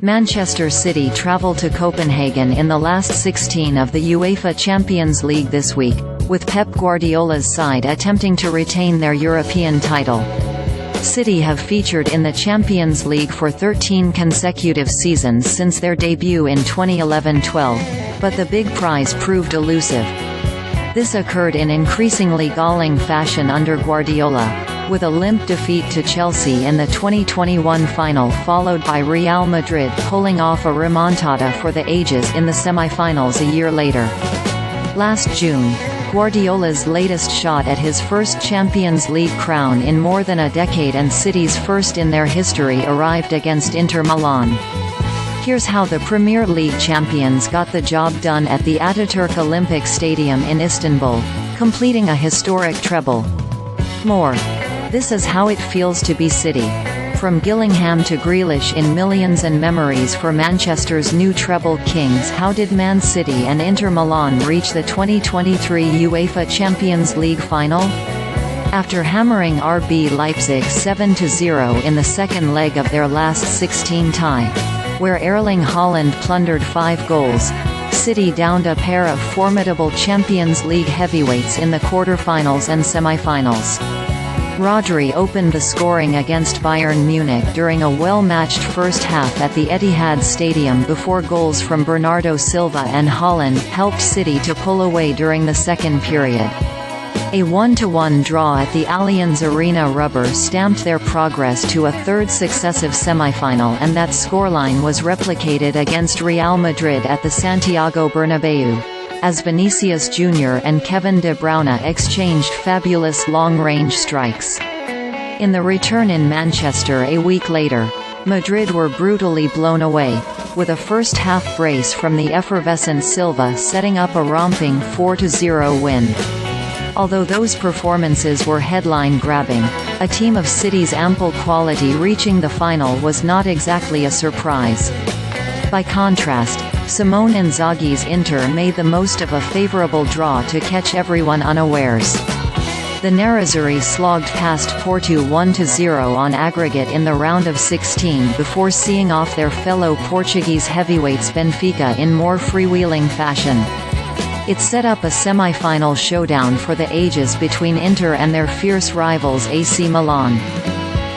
Manchester City travel to Copenhagen in the last 16 of the UEFA Champions League this week, with Pep Guardiola's side attempting to retain their European title. City have featured in the Champions League for 13 consecutive seasons since their debut in 2011-12, but the big prize proved elusive. This occurred in increasingly galling fashion under Guardiola, with a limp defeat to Chelsea in the 2021 final followed by Real Madrid pulling off a remontada for the ages in the semi-finals a year later. Last June, Guardiola's latest shot at his first Champions League crown in more than a decade and City's first in their history arrived against Inter Milan. Here's how the Premier League champions got the job done at the Ataturk Olympic Stadium in Istanbul, completing a historic treble. More. This is how it feels to be City. From Gillingham to Grealish in millions and memories for Manchester's new treble kings. How did Man City and Inter Milan reach the 2023 UEFA Champions League final? After hammering RB Leipzig 7-0 in the second leg of their last 16 tie, where Erling Haaland plundered 5 goals, City downed a pair of formidable Champions League heavyweights in the quarterfinals and semifinals. Rodri opened the scoring against Bayern Munich during a well-matched first half at the Etihad Stadium before goals from Bernardo Silva and Haaland helped City to pull away during the second period. A 1-1 draw at the Allianz Arena rubber-stamped their progress to a third successive semifinal, and that scoreline was replicated against Real Madrid at the Santiago Bernabeu, as Vinicius Jr and Kevin De Bruyne exchanged fabulous long-range strikes. In the return in Manchester a week later, Madrid were brutally blown away, with a first-half brace from the effervescent Silva setting up a romping 4-0 win. Although those performances were headline-grabbing, a team of City's ample quality reaching the final was not exactly a surprise. By contrast, Simone Inzaghi's Inter made the most of a favourable draw to catch everyone unawares. The Nerazzurri slogged past Porto 1-0 on aggregate in the round of 16 before seeing off their fellow Portuguese heavyweights Benfica in more freewheeling fashion. It set up a semi-final showdown for the ages between Inter and their fierce rivals AC Milan.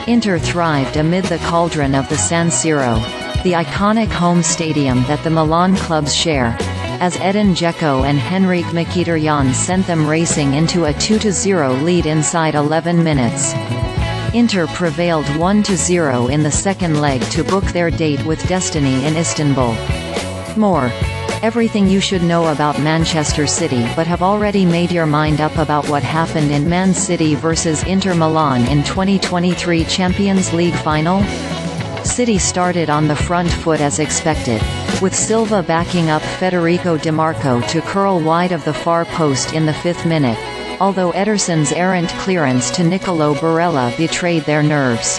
Inter thrived amid the cauldron of the San Siro, the iconic home stadium that the Milan clubs share, as Edin Dzeko and Henrik Mkhitaryan sent them racing into a 2-0 lead inside 11 minutes. Inter prevailed 1-0 in the second leg to book their date with destiny in Istanbul. More. Everything you should know about Manchester City but have already made your mind up about what happened in Man City vs Inter Milan in 2023 Champions League final? City started on the front foot as expected, with Silva backing up Federico Dimarco to curl wide of the far post in the 5th minute, although Ederson's errant clearance to Nicolo Barella betrayed their nerves.